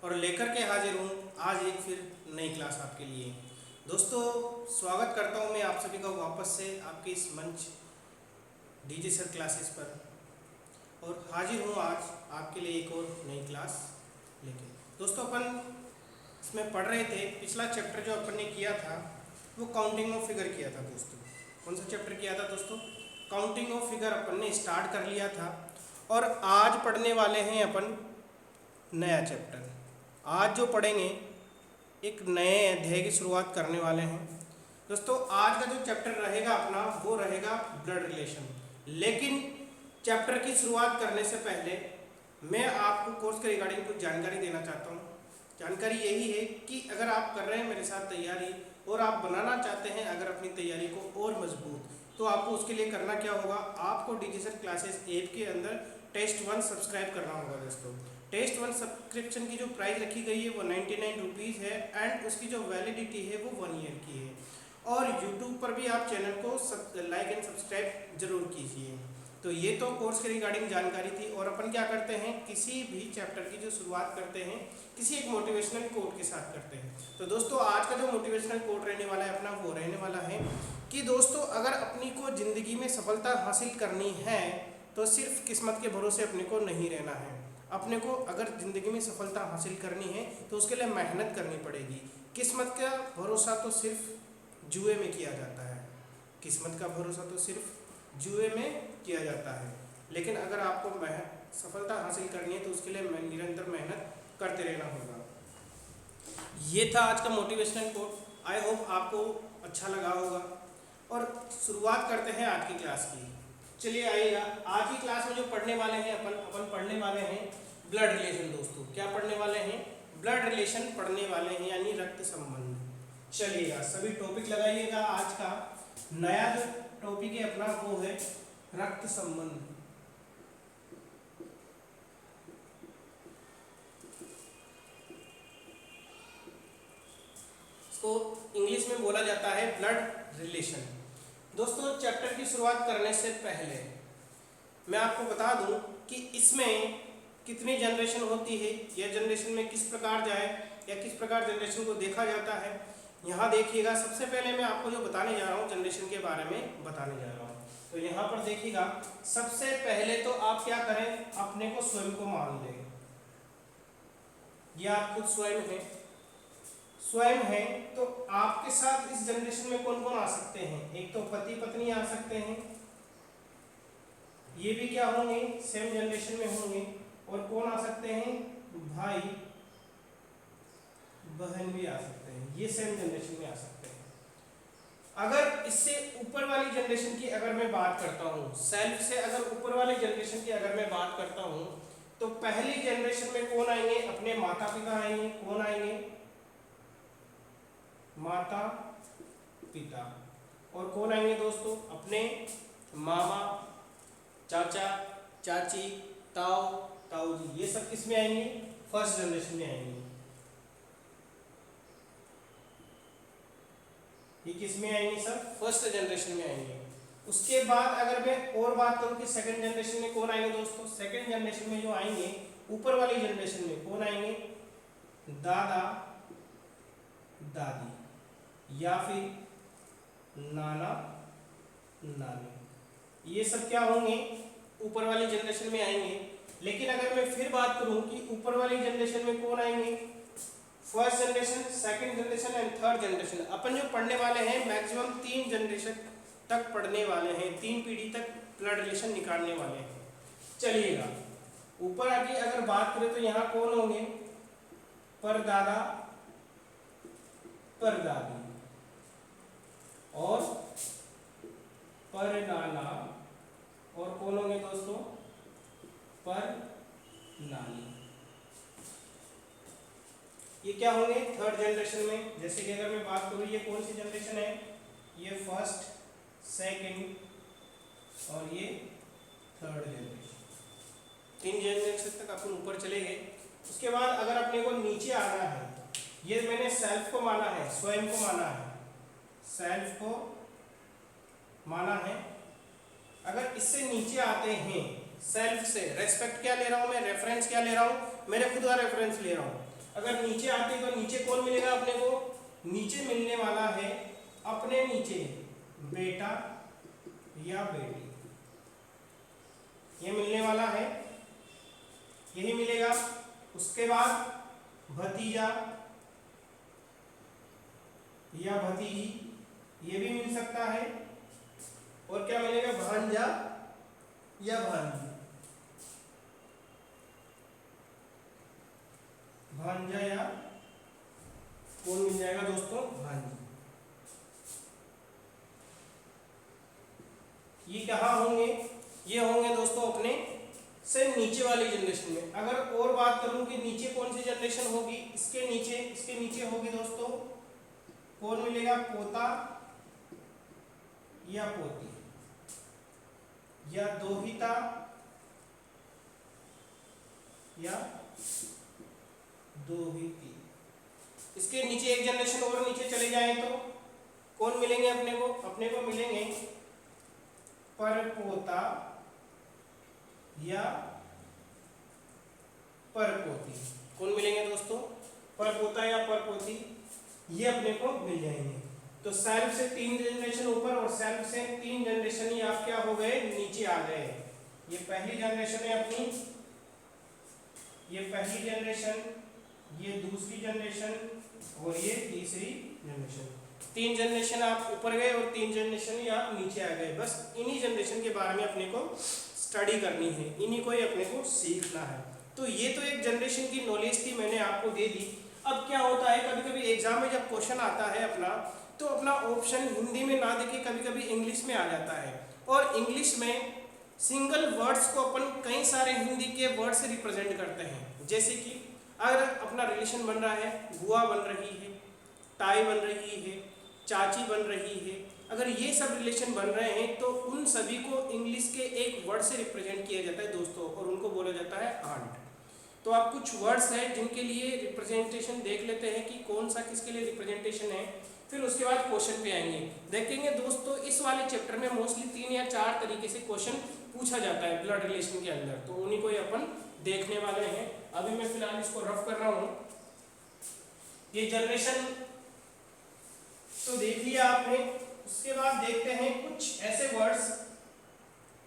और लेकर के हाजिर हूँ आज एक फिर नई क्लास आपके लिए। दोस्तों, स्वागत करता हूँ मैं आप सभी का वापस से आपके इस मंच डीजे सर क्लासेस पर, और हाजिर हूँ आज आपके लिए एक और नई क्लास लेके। दोस्तों, अपन इसमें पढ़ रहे थे, पिछला चैप्टर जो अपन ने किया था वो काउंटिंग ऑफ फिगर किया था। दोस्तों, कौन सा चैप्टर किया था दोस्तों? काउंटिंग ऑफ फिगर अपन ने स्टार्ट कर लिया था, और आज पढ़ने वाले हैं अपन नया चैप्टर। आज जो पढ़ेंगे एक नए अध्याय की शुरुआत करने वाले हैं। दोस्तों, आज का जो चैप्टर रहेगा अपना वो रहेगा ब्लड रिलेशन। लेकिन चैप्टर की शुरुआत करने से पहले मैं आपको कोर्स के रिगार्डिंग कुछ जानकारी देना चाहता हूँ। जानकारी यही है कि अगर आप कर रहे हैं मेरे साथ तैयारी और आप बनाना चाहते हैं अगर अपनी तैयारी को और मजबूत, तो आपको उसके लिए करना क्या होगा, आपको डीजे सर क्लासेस ऐप के अंदर टेस्ट 1 सब्सक्राइब करना होगा। दोस्तों, टेस्ट 1 सब्सक्रिप्शन की जो प्राइस रखी गई है वो 99 रुपीज़ है, एंड उसकी जो वैलिडिटी है वो 1 ईयर की है। और यूट्यूब पर भी आप चैनल को लाइक एंड सब्सक्राइब जरूर कीजिए। तो ये तो कोर्स के रिगार्डिंग जानकारी थी। और अपन क्या करते हैं, किसी भी चैप्टर की जो शुरुआत करते हैं किसी एक मोटिवेशनल कोट के साथ करते हैं। तो दोस्तों, आज का जो मोटिवेशनल कोट रहने वाला है अपना वो रहने वाला है कि दोस्तों, अगर अपनी को ज़िंदगी में सफलता हासिल करनी है तो सिर्फ किस्मत के भरोसे अपने को नहीं रहना है। अपने को अगर ज़िंदगी में सफलता हासिल करनी है तो उसके लिए मेहनत करनी पड़ेगी। किस्मत का भरोसा तो सिर्फ जुए में किया जाता है, किस्मत का भरोसा तो सिर्फ जुए में किया जाता है। लेकिन अगर आपको सफलता हासिल करनी है तो उसके लिए निरंतर मेहनत करते रहना होगा। ये था आज का मोटिवेशनल कोट। आई होप आपको अच्छा लगा होगा। और शुरुआत करते हैं आज की क्लास की। चलिए आइएगा, आज की क्लास में जो पढ़ने वाले हैं अपन पढ़ने वाले हैं ब्लड रिलेशन। दोस्तों, क्या पढ़ने वाले हैं? ब्लड रिलेशन पढ़ने वाले हैं, यानी रक्त संबंध। चलिएगा, सभी टॉपिक लगाइएगा। आज का नया जो टॉपिक है अपना वो है रक्त संबंध। इसको इंग्लिश में बोला जाता है ब्लड रिलेशन। दोस्तों, चैप्टर की शुरुआत करने से पहले मैं आपको बता दूं कि इसमें कितनी जनरेशन होती है या जनरेशन में किस प्रकार जाए या किस प्रकार जनरेशन को देखा जाता है। यहाँ देखिएगा, सबसे पहले मैं आपको जो बताने जा रहा हूँ जनरेशन के बारे में बताने जा रहा हूँ। तो यहाँ पर देखिएगा, सबसे पहले तो आप क्या करें, अपने को स्वयं को मान लें। ये आप खुद स्वयं हैं, तो आपके साथ इस जनरेशन में कौन कौन आ सकते हैं? एक तो पति पत्नी आ सकते हैं, ये भी क्या होंगे, सेम जनरेशन में होंगे। और कौन आ सकते हैं? भाई बहन भी आ सकते हैं, ये सेम जनरेशन में आ सकते हैं। अगर इससे ऊपर वाली जनरेशन की अगर मैं बात करता हूँ, सेल्फ से अगर ऊपर वाली जनरेशन की अगर मैं बात करता हूँ, तो पहली जनरेशन में कौन आएंगे? अपने माता पिता आएंगे। कौन आएंगे? माता पिता। और कौन आएंगे दोस्तों? अपने मामा, चाचा, चाची, ताऊ, ताऊ जी। ये सब किस में आएंगे? फर्स्ट जनरेशन में आएंगे। ये किस में आएंगे? सब फर्स्ट जनरेशन में आएंगे। उसके बाद अगर मैं और बात करूं कि सेकंड जनरेशन में कौन आएंगे दोस्तों? सेकंड जनरेशन में जो आएंगे ऊपर वाली जनरेशन में कौन आएंगे? दादा दादी या फिर नाना नानी। ये सब क्या होंगे? ऊपर वाली जनरेशन में आएंगे। लेकिन अगर मैं फिर बात करूं कि ऊपर वाली जनरेशन में कौन आएंगे? First generation, second generation and third generation. अपन जो पढ़ने वाले हैं मैक्सिमम 3 जनरेशन तक पढ़ने वाले हैं, 3 पीढ़ी तक ब्लड रिलेशन निकालने वाले हैं। चलिएगा, ऊपर आके अगर बात करें तो यहाँ कौन होंगे? परदादा परदादी और परनाना। और कौन होंगे दोस्तों? परनानी। ये क्या होंगे? थर्ड जनरेशन में। जैसे कि अगर मैं बात करूं, ये कौन सी जनरेशन है? ये फर्स्ट, सेकंड और ये थर्ड जनरेशन। 3 जनरेशन तक अपन ऊपर चले गए। उसके बाद अगर अपने को नीचे आना है, ये मैंने सेल्फ को माना है, स्वयं को माना है, सेल्फ को माना है। अगर इससे नीचे आते हैं सेल्फ से, रेस्पेक्ट क्या ले रहा हूं मैं? रेफरेंस क्या ले रहा हूं? मेरे खुद का रेफरेंस ले रहा हूं। अगर नीचे आते तो नीचे कौन मिलेगा अपने को? नीचे मिलने वाला है अपने नीचे बेटा या बेटी, ये मिलने वाला है, यही मिलेगा। उसके बाद भतीजा या भतीजी, ये भी मिल सकता है। और क्या मिलेगा? भांजा या भांजी, भांजा या कौन मिल जाएगा दोस्तों? भांजी। ये कहाँ होंगे? ये होंगे दोस्तों अपने से नीचे वाली जनरेशन में। अगर और बात करूं कि नीचे कौन सी जनरेशन होगी, इसके नीचे होगी दोस्तों, कौन मिलेगा? पोता या पोती, या दोहिता या दोहिती। इसके नीचे एक जनरेशन और नीचे चले जाएं तो कौन मिलेंगे अपने को? अपने को मिलेंगे परपोता या परपोती। कौन मिलेंगे दोस्तों? परपोता या परपोती, ये अपने को मिल जाएंगे। तो सेल्फ से 3 जनरेशन ऊपर और सेल्फ से 3 जनरेशन ही आप क्या हो गए? नीचे आ गए। ये पहली जनरेशन है अपनी, ये पहली जनरेशन, ये दूसरी जनरेशन और ये तीसरी जनरेशन। 3 जनरेशन आप ऊपर गए और 3 जनरेशन ही आप नीचे आ गए। बस इन्हीं जनरेशन के बारे में अपने को स्टडी करनी है, इन्हीं को ही अपने को सीखना है। तो ये तो एक जनरेशन की नॉलेज थी, मैंने आपको दे दी। अब क्या होता है, कभी कभी एग्जाम में जब क्वेश्चन आता है अपना, तो अपना ऑप्शन हिंदी में ना देके कभी कभी इंग्लिश में आ जाता है। और इंग्लिश में सिंगल वर्ड्स को अपन कई सारे हिंदी के वर्ड से रिप्रेजेंट करते हैं। जैसे कि अगर अपना रिलेशन बन रहा है, बुआ बन रही है, ताई बन रही है, चाची बन रही है, अगर ये सब रिलेशन बन रहे हैं तो उन सभी को इंग्लिश के एक वर्ड से रिप्रेजेंट किया जाता है दोस्तों, और उनको बोला जाता है आंट। तो आप कुछ वर्ड्स हैं जिनके लिए रिप्रेजेंटेशन देख लेते हैं कि कौन सा किसके लिए रिप्रेजेंटेशन है, फिर उसके बाद क्वेश्चन पे आएंगे। देखेंगे दोस्तों इस वाले चैप्टर में मोस्टली 3 या 4 तरीके से क्वेश्चन पूछा जाता है ब्लड रिलेशन के अंदर, तो उन्हीं को ही अपन देखने वाले हैं। अभी मैं फिलहाल इसको रफ कर रहा हूँ। ये जनरेशन तो देख लिया आपने, उसके बाद देखते हैं कुछ ऐसे वर्ड्स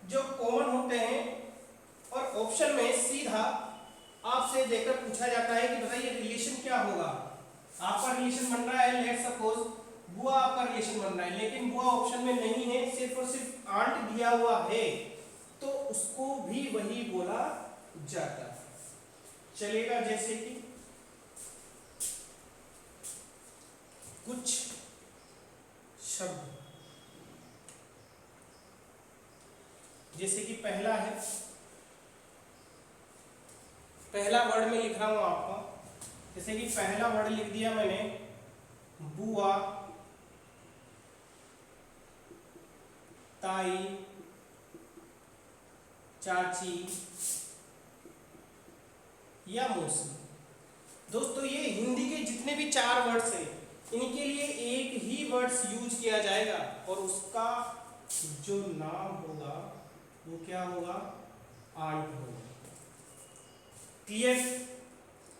जो कॉमन होते हैं और ऑप्शन में सीधा आपसे देखकर पूछा जाता है कि बताइए रिलेशन क्या होगा। आपका रिलेशन बन रहा है, लेट सपोज बुआ आपका रिलेशन बन रहा है, लेकिन बुआ ऑप्शन में नहीं है, सिर्फ और सिर्फ आंट दिया हुआ है, तो उसको भी वही बोला जाता है। चलेगा, जैसे कि कुछ शब्द, जैसे कि पहला है, पहला वर्ड में लिख रहा हूं आपको, जैसे कि पहला वर्ड लिख दिया मैंने बुआ, ताई, चाची या मौसी। दोस्तों ये हिंदी के जितने भी 4 वर्ड्स हैं इनके लिए एक ही वर्ड्स यूज किया जाएगा और उसका जो नाम होगा वो क्या होगा? आंट होगा। क्लियर?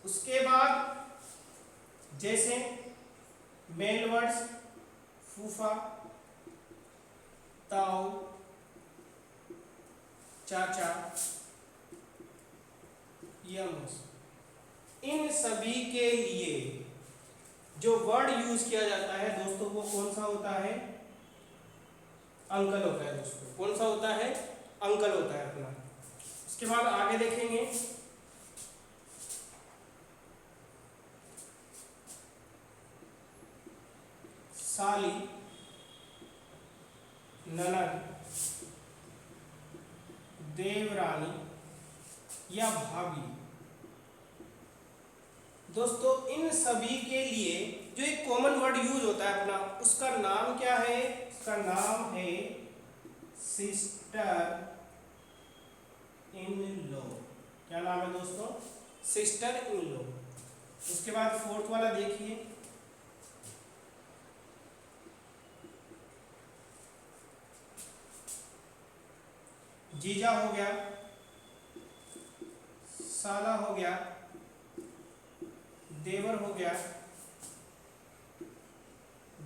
उसके बाद जैसे मेल वर्ड्स फूफा, ताऊ, चाचा या मौसी, इन सभी के लिए जो वर्ड यूज किया जाता है दोस्तों वो कौन सा होता है? अंकल होता है दोस्तों। कौन सा होता है? अंकल होता है अपना। उसके बाद आगे देखेंगे साली, ननद, देवरानी या भाभी। दोस्तों इन सभी के लिए जो एक कॉमन वर्ड यूज होता है अपना, उसका नाम क्या है? उसका नाम है सिस्टर इन लॉ। क्या नाम है दोस्तों? Sister in law. उसके बाद 4th वाला देखिए, जीजा हो गया, साला हो गया, देवर हो गया,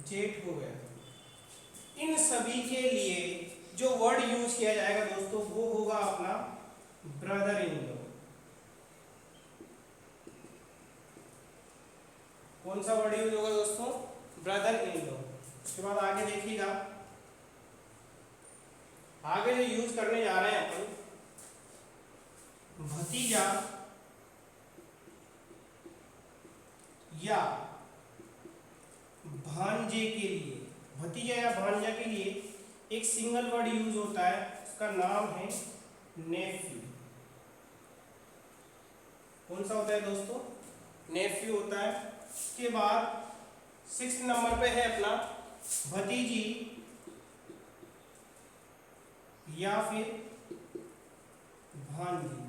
जेठ हो गया। इन सभी के लिए जो वर्ड यूज किया जाएगा दोस्तों वो होगा अपना ब्रदर इन लॉ। कौन सा वर्ड यूज होगा दोस्तों? Brother in law. उसके बाद आगे देखिएगा, आगे जो यूज करने जा रहे हैं अपन, भतीजा या भांजे के लिए, भतीजा या भांजा के लिए एक सिंगल वर्ड यूज होता है, उसका नाम है नेफ्यू। कौन सा होता है दोस्तों? नेफ्यू होता है। उसके बाद 6 नंबर पे है अपना भतीजी या फिर भांजी।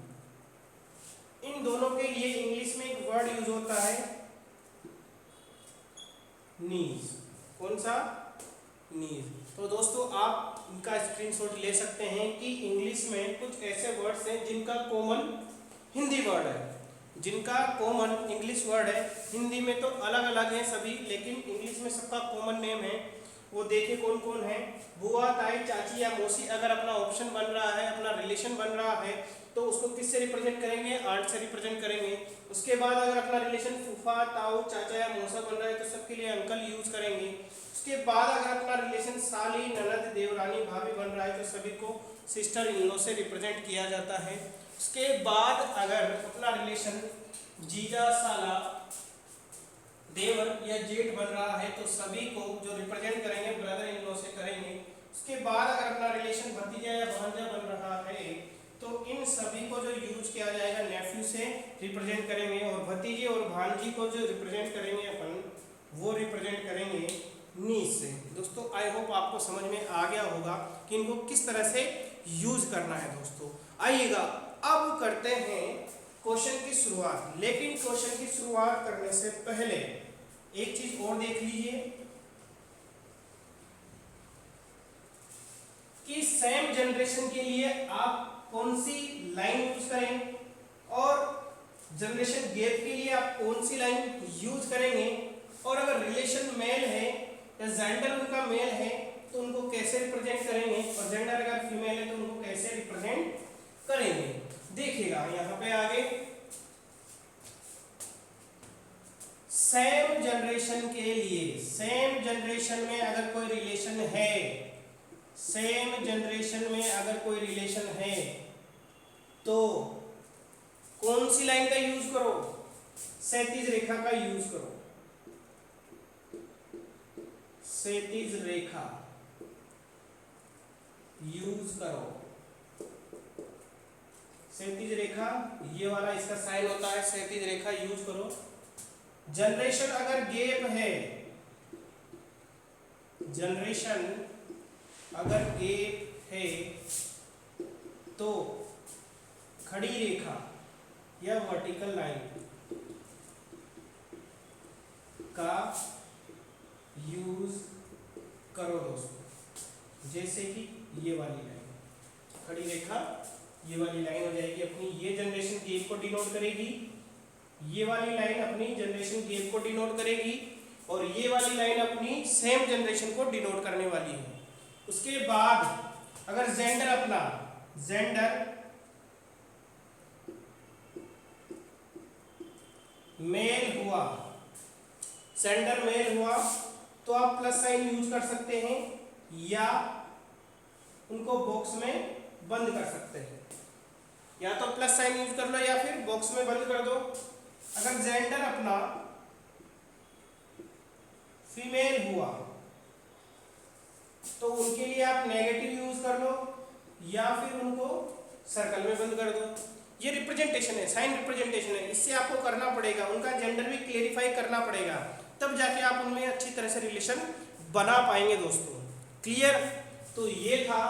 इन दोनों के लिए इंग्लिश में एक वर्ड यूज होता है नीज। कौन सा? नीज। तो दोस्तों आप इनका स्क्रीनशॉट ले सकते हैं कि इंग्लिश में कुछ ऐसे वर्ड्स हैं जिनका कॉमन हिंदी वर्ड है, जिनका कॉमन इंग्लिश वर्ड है। हिंदी में तो अलग अलग हैं सभी, लेकिन इंग्लिश में सबका कॉमन नेम है। वो देखिए कौन कौन है। बुआ, ताई, चाची या मौसी अगर अपना ऑप्शन बन रहा है, अपना रिलेशन बन रहा है, तो उसको किससे रिप्रेजेंट करेंगे? आंट से रिप्रेजेंट करेंगे। उसके बाद अगर अपना रिलेशन फूफा, ताऊ, चाचा या मौसा बन रहा है तो सबके लिए अंकल यूज करेंगे। उसके बाद अगर अपना रिलेशन साली, ननद, देवरानी, भाभी बन रहा है तो सभी को सिस्टर इन लॉ से रिप्रेजेंट किया जाता है। उसके बाद अगर अपना रिलेशन जीजा, साला, देवर या जेठ बन रहा है तो सभी को जो रिप्रेजेंट करेंगे ब्रदर इन लॉ से करेंगे। उसके बाद अगर अपना रिलेशन भतीजा या भांजा बन रहा है तो इन सभी को जो यूज किया जाएगा नेफ्यू से रिप्रेजेंट करेंगे, और भतीजे और भांजी को जो रिप्रेजेंट करेंगे अपन वो रिप्रेजेंट करेंगे नीस से। दोस्तों आई होप आपको समझ में आ गया होगा कि इनको किस तरह से यूज करना है। दोस्तों आइएगा अब करते हैं क्वेश्चन की शुरुआत। लेकिन क्वेश्चन की शुरुआत करने से पहले एक चीज और देख लीजिए कि सेम जनरेशन के लिए आप कौन सी लाइन यूज करें और जनरेशन गैप के लिए आप कौन सी लाइन यूज करेंगे, और अगर रिलेशन मेल है या जेंडर उनका मेल है तो उनको कैसे रिप्रेजेंट करेंगे, और जेंडर अगर फीमेल है तो उनको कैसे रिप्रेजेंट करेंगे। देखिएगा यहाँ पे आगे सेम जनरेशन के लिए, सेम जनरेशन में अगर कोई रिलेशन है, सेम जनरेशन में अगर कोई रिलेशन है तो कौन सी लाइन का यूज करो? क्षैतिज रेखा का यूज करो। क्षैतिज रेखा यूज करो। क्षैतिज रेखा ये वाला इसका साइन होता है, क्षैतिज रेखा यूज करो। जनरेशन अगर गैप है, जनरेशन अगर गैप है तो खड़ी रेखा या वर्टिकल लाइन का यूज करो दोस्तों। जैसे कि ये वाली लाइन, खड़ी रेखा ये वाली लाइन हो जाएगी अपनी, ये जनरेशन गैप को डिनोट करेगी। ये वाली लाइन अपनी जनरेशन गैप को डिनोट करेगी और ये वाली लाइन अपनी सेम जनरेशन को डिनोट करने वाली है। उसके बाद अगर जेंडर अपना जेंडर मेल हुआ, जेंडर मेल हुआ तो आप प्लस साइन यूज कर सकते हैं या उनको बॉक्स में बंद कर सकते हैं। या तो प्लस साइन यूज कर लो या फिर बॉक्स में बंद कर दो। अगर जेंडर अपना फीमेल हुआ तो उनके लिए आप नेगेटिव यूज कर लो या फिर उनको सर्कल में बंद कर दो। ये रिप्रेजेंटेशन है, साइन रिप्रेजेंटेशन है, इससे आपको करना पड़ेगा, उनका जेंडर भी क्लेरिफाई करना पड़ेगा, तब जाके आप उनमें अच्छी तरह से रिलेशन बना पाएंगे दोस्तों। क्लियर? तो ये था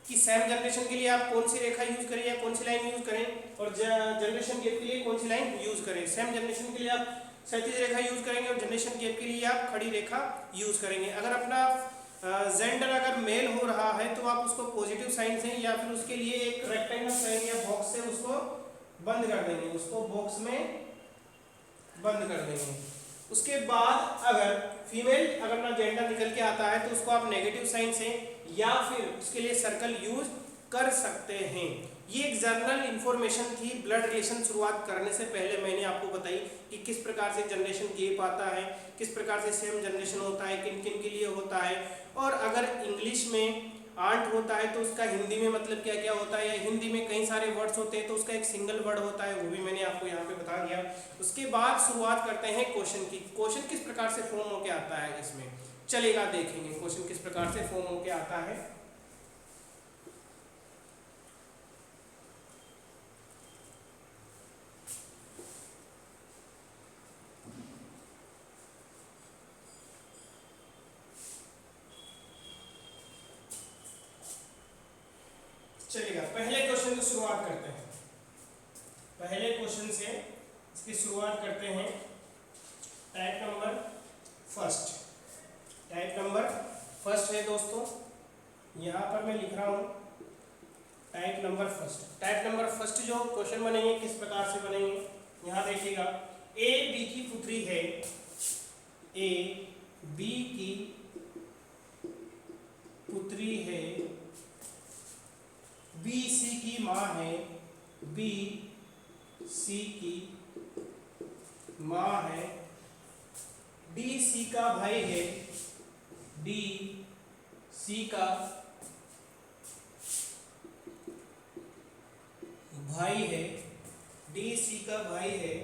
कि सेम जनरेशन के लिए आप कौन सी रेखा यूज करें या कौन सी लाइन यूज करें, और जनरेशन गैप के लिए कौन सी लाइन यूज करें। सेम जनरेशन के लिए आप क्षैतिज रेखा यूज करेंगे और जनरेशन गैप के लिए आप खड़ी रेखा यूज करेंगे। अगर अपना जेंडर अगर मेल हो रहा है तो आप उसको पॉजिटिव साइन से या फिर उसके लिए एक रेक्टेंगल साइन या बॉक्स से उसको बंद कर देंगे, उसको बॉक्स में बंद कर देंगे। उसके बाद अगर फीमेल अगर ना जेंडर निकल के आता है तो उसको आप नेगेटिव साइन से या फिर उसके लिए सर्कल यूज कर सकते हैं। ये एक जनरल इंफॉर्मेशन थी। ब्लड रिलेशन शुरुआत करने से पहले मैंने आपको बताई कि किस प्रकार से जनरेशन गैप आता है, किस प्रकार से सेम जनरेशन होता है, किन किन के लिए होता है, और अगर इंग्लिश में आंट होता है तो उसका हिंदी में मतलब क्या क्या होता है, या हिंदी में कई सारे वर्ड्स होते हैं तो उसका एक सिंगल वर्ड होता है, वो भी मैंने आपको यहाँ पे बता दिया। उसके बाद शुरुआत करते हैं क्वेश्चन की। क्वेश्चन किस प्रकार से फॉर्म होके आता है इसमें चलेगा, देखेंगे क्वेश्चन किस प्रकार से फॉर्म होके आता है। चलेगा, पहले क्वेश्चन की शुरुआत करते हैं। पहले क्वेश्चन से इसकी शुरुआत करते हैं। Type number first, type number first है दोस्तों, यहाँ पर मैं लिख रहा हूँ type number first. Type number first जो क्वेश्चन बनेंगे किस प्रकार से बनेंगे, यहाँ देखिएगा। ए बी की पुत्री है, ए बी की पुत्री है, बी सी की माँ है, बी सी की माँ है, डी सी का भाई है, डी सी का भाई है, डी सी का भाई है।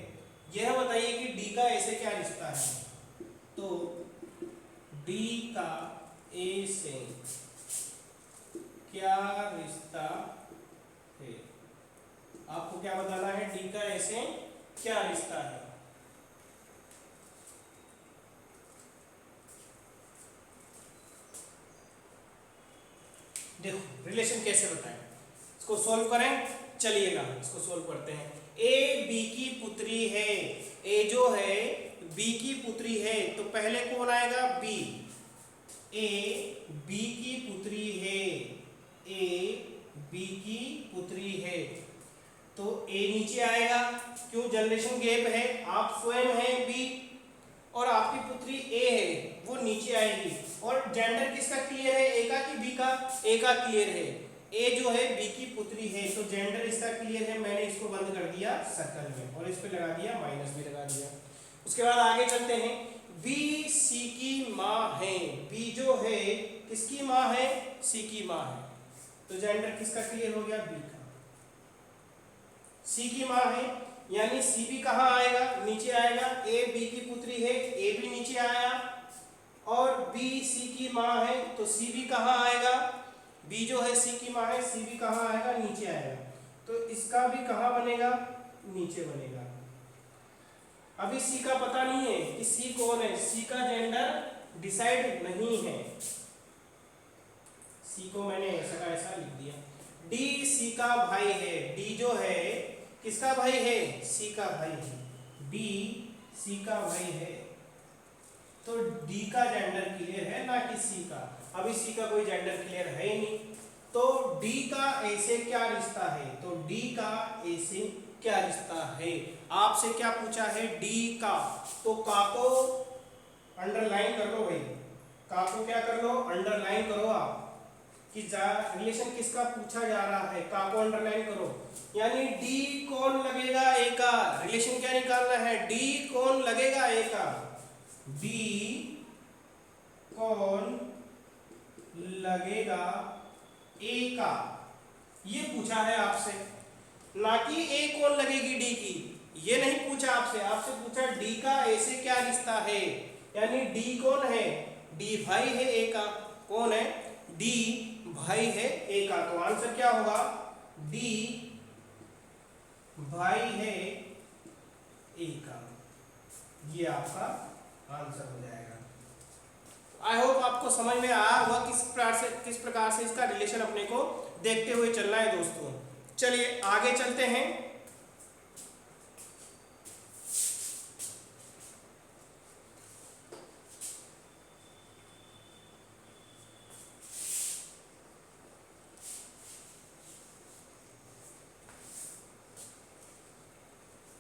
यह बताइए कि डी का ए से क्या रिश्ता है। तो डी का ए से क्या रिश्ता है, आपको क्या बताना है, डी का ए से क्या रिश्ता है। देखो रिलेशन कैसे बताएं, इसको सॉल्व करें। चलिएगा इसको सॉल्व करते हैं। ए बी की पुत्री है, ए जो है बी की पुत्री है, तो पहले कौन आएगा, बी। ए बी की पुत्री है, ए बी की पुत्री है, तो ए नीचे आएगा, क्यों, जनरेशन गैप है, आप स्वयं हैं बी और आपकी पुत्री ए है, वो नीचे आएगी। और जेंडर किसका क्लियर है, ए का कि बी का, ए का क्लियर है। ए जो है बी की पुत्री है, तो जेंडर इसका क्लियर है। मैंने इसको बंद कर दिया सर्कल में और इस पे लगा दिया माइनस भी लगा दिया। उसके बाद आगे चलते हैं। बी सी की माँ है, बी जो है किसकी माँ है, सी की माँ है, तो जेंडर किसका क्लियर हो गया, बी का। सी की माँ है यानी सी भी कहाँ आएगा, नीचे आएगा। ए बी की पुत्री है, ए भी नीचे आया, और बी सी की माँ है तो सी भी कहाँ आएगा, बी जो है सी की माँ है, सी भी कहाँ आएगा, नीचे आएगा। तो इसका भी कहाँ बनेगा, नीचे बनेगा। अभी सी का पता नहीं है कि सी कौन है, सी का जेंडर डिसाइड नहीं है, सी को मैंने ऐसा का ऐसा लिख दिया। डी सी का भाई है, डी जो है किसका भाई है, सी का भाई है, डी सी का भाई है, तो डी का जेंडर क्लियर है ना कि सी का। अभी सी का कोई जेंडर क्लियर है ही नहीं, तो डी का ए से क्या रिश्ता है, तो डी का ए से क्या रिश्ता है। आपसे क्या पूछा है, डी का, तो का को अंडरलाइन कर लो भाई, का को क्या कर लो, अंडरलाइन करो आप कि रिलेशन किसका पूछा जा रहा है, का को अंडरलाइन करो। यानी डी कौन लगेगा ए का, रिलेशन क्या निकालना है, डी कौन लगेगा ए का, डी कौन लगेगा ए का, ये पूछा है आपसे, ना कि ए कौन लगेगी डी की, ये नहीं पूछा आपसे। आपसे पूछा डी का ए से क्या रिश्ता है, यानी डी कौन है, डी भाई है ए का, कौन है, डी भाई है ए का, तो आंसर क्या होगा, डी भाई है ए का, ये आपका आंसर हो जाएगा। आई होप आपको समझ में आया होगा किस प्रकार से इसका रिलेशन अपने को देखते हुए चलना है दोस्तों। चलिए आगे चलते हैं।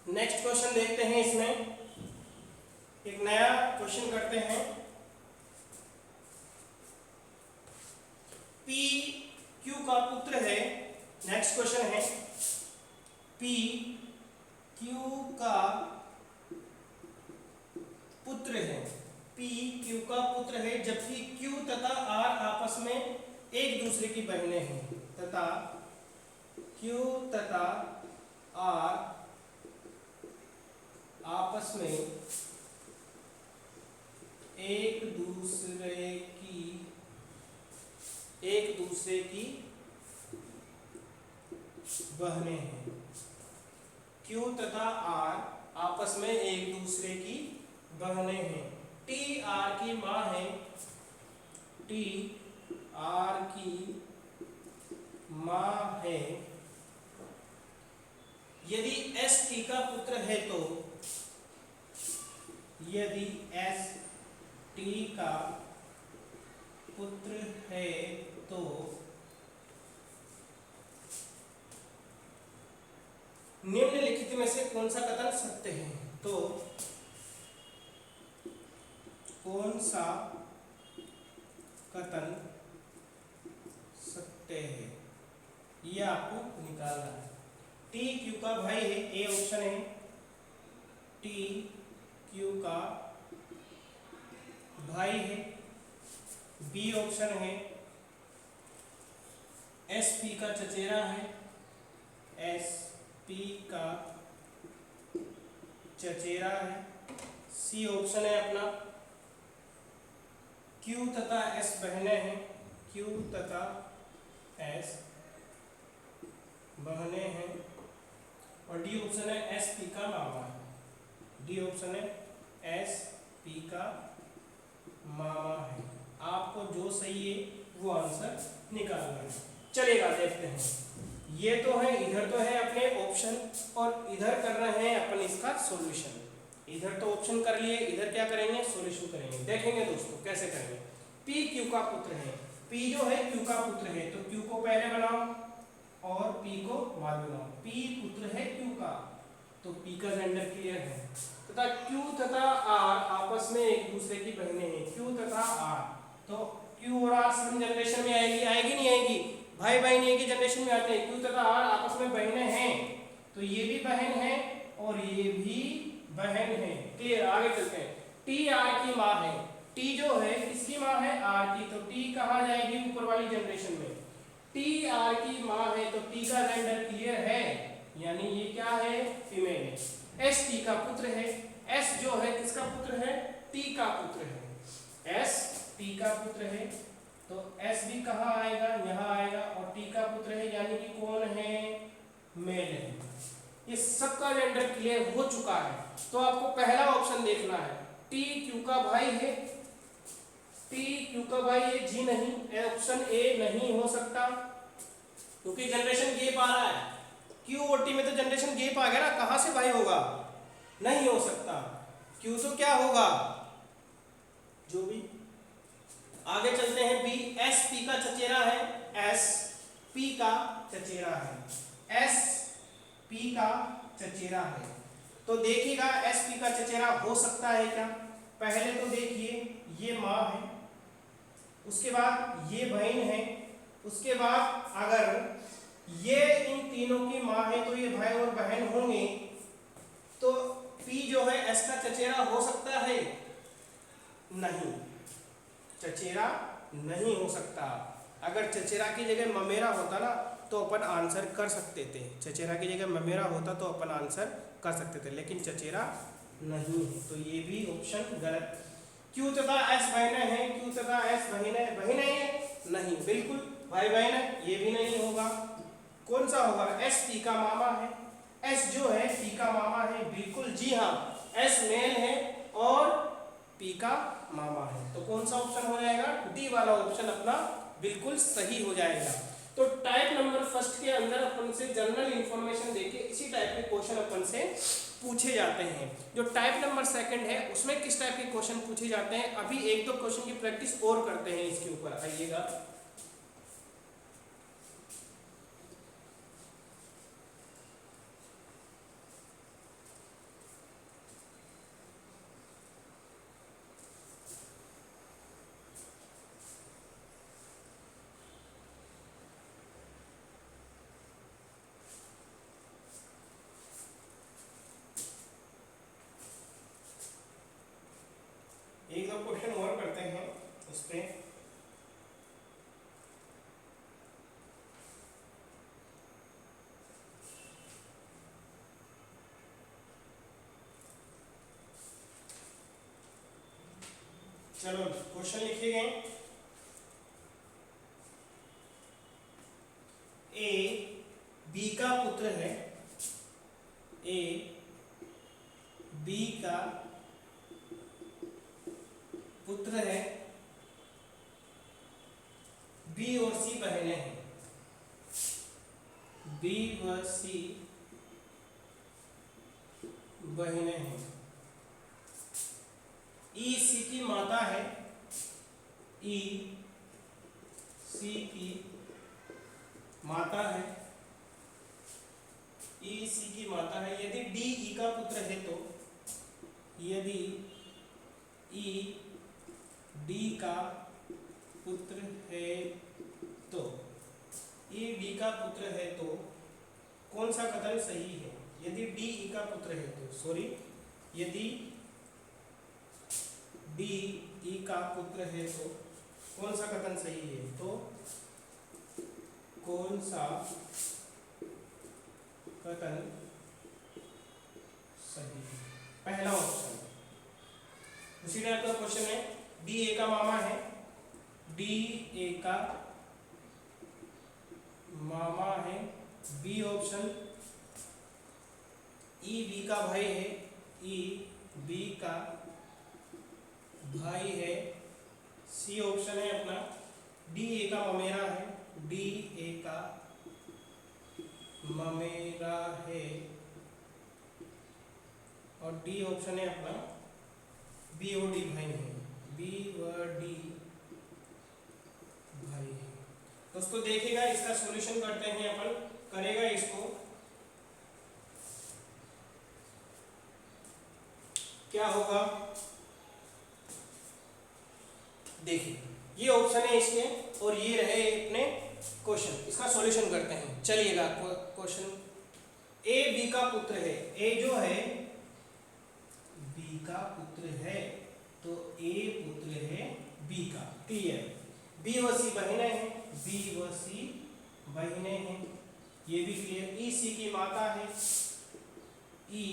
नेक्स्ट क्वेश्चन देखते हैं इसमें। क्वेश्चन है P Q का पुत्र है, P Q का पुत्र है, जबकि Q तथा R आपस में एक दूसरे की बहनें हैं, तथा Q तथा R आपस में एक दूसरे की बहनें हैं। Q तथा R आपस में एक दूसरे की बहनें हैं। T R की माँ है, T R की माँ है। यदि S T का पुत्र है तो, यदि S T का पुत्र है तो निम्नलिखित में से कौन सा कथन सत्य है? तो कौन सा कथन सत्य है, ये आपको निकालना है। T Q का भाई है, ए ऑप्शन है। T Q का भाई है, बी ऑप्शन है। S P का चचेरा है, S P का चचेरा है, सी ऑप्शन है अपना। Q तथा S बहनें हैं, Q तथा S बहनें हैं, और डी ऑप्शन है S P का मामा है। डी ऑप्शन है S P का मामा है। आपको जो सही है वो आंसर निकालना है। चलेगा, देखते हैं। ये तो है, इधर तो है अपने ऑप्शन, और इधर कर रहे हैं अपन इसका सॉल्यूशन। इधर तो ऑप्शन कर लिए, इधर क्या करेंगे? सॉल्यूशन करेंगे। देखेंगे दोस्तों कैसे करेंगे। P Q का पुत्र है, P जो है Q का पुत्र है, तो Q को पहले बनाओ और P को बाद बनाओ। P पुत्र है Q का, तो P का जेंडर क्लियर है, तथा Q तथा R आपस में एक दूसरे की बहनें हैं। Q तथा R, तो Q और R सेम जनरेशन में आएगी, आएगी नहीं आएगी? भाई बहन एक ही जनरेशन में आते हैं। Q तथा R आपस में बहनें हैं, तो ये भी बहन है और ये भी बहन है। क्लियर, आगे चलते हैं। T R की माँ है, T जो है किसकी माँ है? R की, तो T कहाँ जाएगी? ऊपर वाली जनरेशन में। T R की माँ है, तो T का जेंडर क्लियर है, यानी ये क्या है? फीमेल है। S T का पुत्र है, S जो है किसका पुत्र है? T का पुत्र है। S T का पुत्र है, तो S भी कहाँ आएगा? यहाँ आएगा, और T का पुत्र है, यानी कि कौन है? मेल है। ये सबका जेंडर क्लियर हो चुका है, तो आपको पहला ऑप्शन देखना है। T Q का भाई है, T Q का भाई है, जी नहीं, ऑप्शन ए नहीं हो सकता, क्योंकि जनरेशन गैप आ रहा है। Q और T में तो जनरेशन गैप आ गया ना, कहां से भाई होगा? नहीं हो सकता। Q तो क्या होगा? जो भी। आगे चलते हैं। B S P का चचेरा है, S P का चचेरा है, S P का चचेरा है, तो देखिएगा S P का चचेरा हो सकता है क्या? पहले तो देखिए, ये माँ है, उसके बाद ये बहन है, उसके बाद अगर ये इन तीनों की माँ है तो ये भाई और बहन होंगे, तो P जो है S का चचेरा हो सकता है? नहीं, चचेरा नहीं हो सकता। अगर चचेरा की जगह ममेरा होता ना, तो अपन आंसर कर सकते थे। चचेरा की जगह ममेरा होता तो अपन आंसर कर सकते थे, लेकिन चचेरा नहीं है, तो ये भी ऑप्शन गलत। Q तथा S बहनें हैं, Q तथा S बहनें हैं? नहीं, बिल्कुल भाई बहन है, ये भी नहीं होगा। कौन सा होगा? S P का मामा है, S जो है P का मामा है, बिल्कुल जी हाँ, S मेल है और P का मामा है, तो कौन सा ऑप्शन हो जाएगा? डी वाला ऑप्शन अपना बिल्कुल सही हो जाएगा। तो टाइप नंबर फर्स्ट के अंदर अपन से जनरल इंफॉर्मेशन देके इसी टाइप के क्वेश्चन अपन से पूछे जाते हैं। जो टाइप नंबर सेकंड है उसमें किस टाइप के क्वेश्चन पूछे जाते हैं, अभी एक दो क्वेश्चन की प्रैक्टिस और करते हैं इसके ऊपर, आइएगा। पे। चलो क्वेश्चन लिखे गए। ए बी का पुत्र है, ए बी का पुत्र है, बी और सी बहनें हैं, बी व सी बहनें हैं। ई सी की माता है, ई सी की माता है, ई सी की माता है। यदि डी ई का पुत्र है तो, यदि ई डी का पुत्र है तो, ई डी का पुत्र है तो कौन सा कथन सही है? यदि डी ई का पुत्र है तो, सॉरी, यदि डी ई का पुत्र है तो कौन सा कथन सही है? तो कौन सा कथन सही है? पहला ऑप्शन। उसी टाइप का क्वेश्चन है, डी ए का मामा है, डी ए का मामा है, बी ऑप्शन। ई बी का भाई है, ई बी का भाई है, सी ऑप्शन है अपना। डी ए का ममेरा है, डी ए का ममेरा है, और डी ऑप्शन है अपना। बी और डी भाई है, बी व डी भाई है। दोस्तों देखिएगा, इसका सॉल्यूशन करते हैं अपन, करेगा इसको। क्या होगा देखिए, ये ऑप्शन है इसके और ये रहे अपने क्वेश्चन। इसका सॉल्यूशन करते हैं, चलिएगा। क्वेश्चन, ए बी का पुत्र है, ए जो है बी का पुत्र है तो ए पुत्र है बी का, क्लियर। बी व सी बहनें हैं, बी व सी बहनें हैं, ये भी क्लियर। ई सी की माता है, ई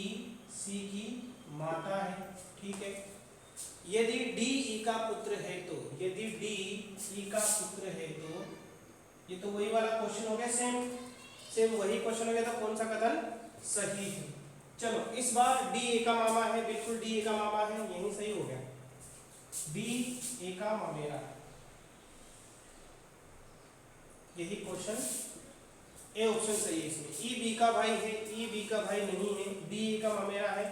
सी की माता है, ठीक है। यदि डी ई का पुत्र है तो, यदि डी ई का पुत्र है तो, ये तो वही वाला क्वेश्चन हो गया, सेम वही क्वेश्चन हो गया, तो कौन सा कथन सही है? चलो इस बार डी ए का मामा है, बिल्कुल डी ए का मामा है, यही सही हो गया। डी ए का ममेरा, यही क्वेश्चन, ए ऑप्शन सही है इसमें। ई बी का भाई है, ई बी का भाई नहीं है, डी ए का ममेरा है,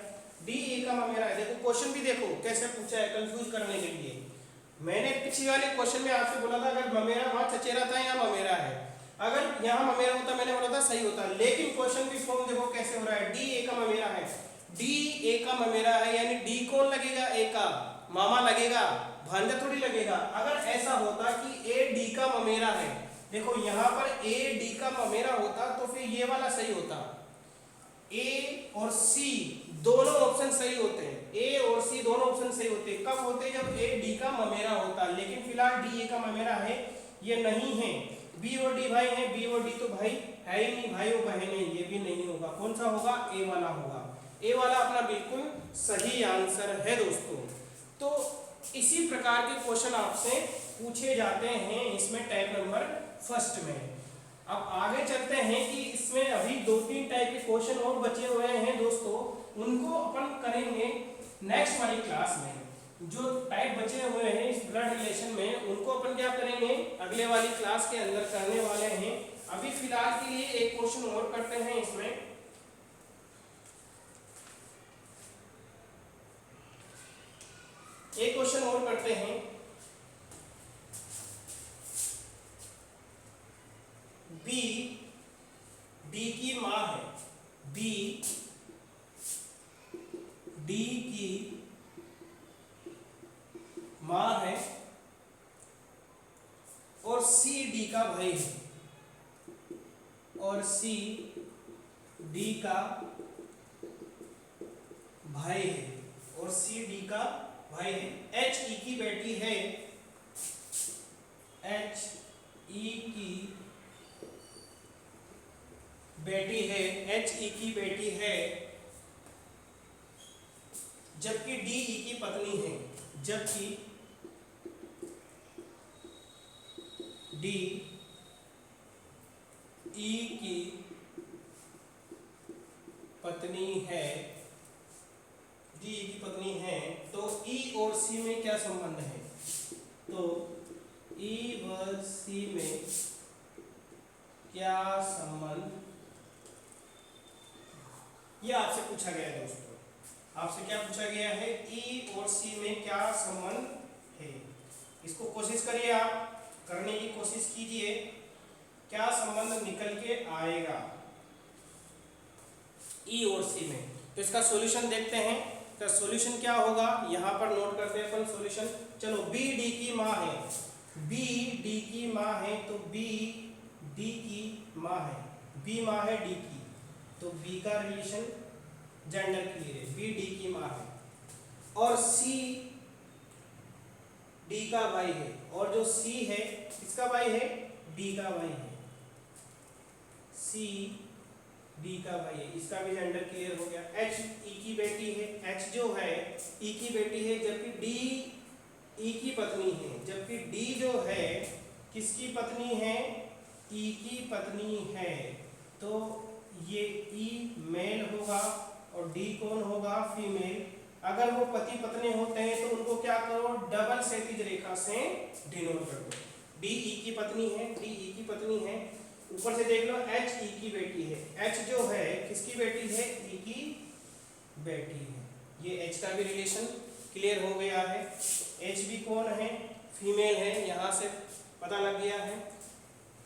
डी ए का ममेरा है। देखो क्वेश्चन भी देखो कैसे पूछा है, कंफ्यूज करने के लिए। मैंने पिछले वाले क्वेश्चन में आपसे बोला था अगर ममेरा वहां चचेरा था, यहाँ ममेरा है, अगर यहाँ ममेरा होता मैंने बोला था सही होता। लेकिन क्वेश्चन भी फॉर्म देखो कैसे हो रहा है, डी ए का ममेरा है, डी ए का ममेरा है, यानी डी कौन लगेगा? ए का मामा लगेगा, भांजा थोड़ी लगेगा। अगर ऐसा होता कि ए डी का ममेरा है, देखो यहाँ पर ए डी का ममेरा होता तो फिर ये वाला सही होता, ए और सी दोनों ऑप्शन सही होते हैं, ए और सी दोनों ऑप्शन सही होते हैं। कब होते? जब ए डी का ममेरा होता। लेकिन फिलहाल डी ए का ममेरा है, ये नहीं है। बी और डी भाई है, बी और डी तो भाई है ही नहीं, भाई और बहन है, ये भी नहीं होगा। कौन सा होगा? ए वाला होगा। ए वाला अपना बिल्कुल सही आंसर है दोस्तों। तो इसी प्रकार के क्वेश्चन आपसे पूछे जाते हैं इसमें टाइप नंबर फर्स्ट में। अब आगे चलते हैं कि इसमें अभी 2-3 टाइप के क्वेश्चन और बचे हुए हैं दोस्तों, उनको अपन करेंगे नेक्स्ट वाली क्लास में। जो टाइप बचे हुए हैं इस ब्लड रिलेशन में, उनको अपन क्या करेंगे अगले वाली क्लास के अंदर करने वाले हैं। अभी फिलहाल के लिए एक क्वेश्चन और करते हैं इसमें। एक क्वेश्चन और करते हैं। बी डी की माँ है, बी डी की माँ है और सी डी का भाई है, और सी डी का भाई है, और सी डी का भाई है। एच ई की बेटी है, बेटी है, एच ई की बेटी है, जबकि डी ई की पत्नी है, जबकि डी ई की पत्नी है, डी ई की पत्नी है, तो ई और सी में क्या संबंध है? तो ई व सी में क्या संबंध, ये आपसे पूछा गया है दोस्तों, आपसे क्या पूछा गया है? ई और सी में क्या संबंध है? इसको कोशिश करिए, आप करने की कोशिश कीजिए, क्या संबंध निकल के आएगा ई और सी में। तो इसका सॉल्यूशन देखते हैं, इसका सॉल्यूशन क्या होगा, यहाँ पर नोट करते हैं अपन सॉल्यूशन। चलो, बी डी की माँ है, बी डी की माँ है, तो बी डी की माँ है, बी माँ है डी की, तो बी का रिलेशन जेंडर क्लियर है, बी डी की माँ है, और सी डी का भाई है, और जो सी है किसका भाई है? डी का भाई है, सी डी का भाई है, इसका भी जेंडर क्लियर हो गया। एच ई की बेटी है, एच जो है ई की बेटी है, जबकि डी ई की पत्नी है, जबकि डी जो है किसकी पत्नी है? ई की पत्नी है, तो ये ई मेल होगा और डी कौन होगा? फीमेल। अगर वो पति पत्नी होते हैं तो उनको क्या करो? डबल क्षैतिज रेखा से डिनोट कर दो। डी ई की पत्नी है, डी ई की पत्नी है, ऊपर से देख लो एच ई की बेटी है, एच जो है किसकी बेटी है? ई की बेटी है। ये एच का भी रिलेशन क्लियर हो गया है। एच भी कौन है? फीमेल है, यहाँ से पता लग गया है।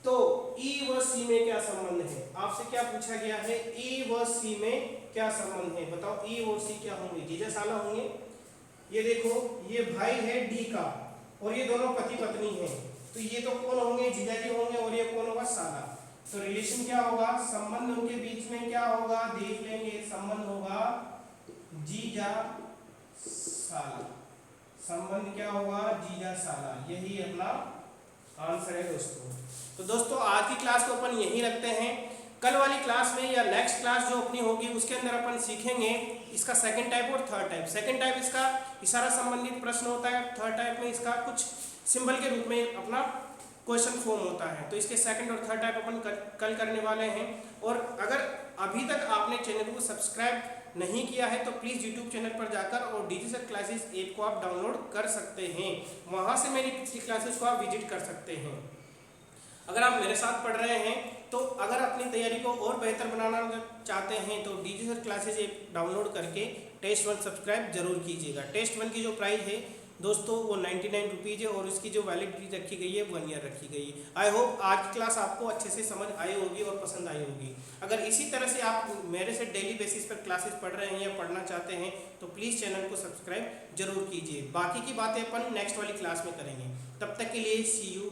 तो ई व सी में क्या संबंध है? आपसे क्या पूछा गया है? ई व सी में क्या संबंध है? बताओ, ई और सी क्या होंगे? जीजा साला होंगे। ये देखो, ये भाई है डी का और ये दोनों पति पत्नी हैं, तो ये तो कौन होंगे? जीजा जी होंगे, और ये कौन होगा? साला। तो रिलेशन क्या होगा? संबंध उनके बीच में क्या होगा? देख लेंगे, संबंध होगा जीजा साला। संबंध क्या होगा? जीजा साला। यही अपना आंसर है दोस्तों। तो दोस्तों, आज की क्लास को अपन यहीं रखते हैं। कल वाली क्लास में या नेक्स्ट क्लास जो अपनी होगी उसके अंदर अपन सीखेंगे इसका सेकंड टाइप और थर्ड टाइप। सेकंड टाइप इसका इशारा संबंधित प्रश्न होता है, थर्ड टाइप में इसका कुछ सिंबल के रूप में अपना क्वेश्चन फॉर्म होता है। तो इसके सेकंड और थर्ड टाइप अपन कल करने वाले हैं। और अगर अभी तक आपने चैनल को सब्सक्राइब नहीं किया है तो प्लीज़ यूट्यूब चैनल पर जाकर और डीजी सर क्लासेस ऐप को आप डाउनलोड कर सकते हैं, वहाँ से मेरी पिछली क्लासेस को आप विजिट कर सकते हैं। अगर आप मेरे साथ पढ़ रहे हैं तो अगर अपनी तैयारी को और बेहतर बनाना चाहते हैं तो DG sir classes app download करके टेस्ट 1 सब्सक्राइब जरूर कीजिएगा। टेस्ट 1 की जो प्राइस है दोस्तों वो 99 रुपीज़ है और इसकी जो वैलिडिटी रखी गई है 1 ईयर रखी गई है। आई होप आज की क्लास आपको अच्छे से समझ आई होगी और पसंद आई होगी। अगर इसी तरह से आप मेरे से डेली बेसिस पर क्लासेस पढ़ रहे हैं या पढ़ना चाहते हैं तो प्लीज़ चैनल को सब्सक्राइब जरूर कीजिए। बाकी की बातें अपन नेक्स्ट वाली क्लास में करेंगे। तब तक के लिए सी यू।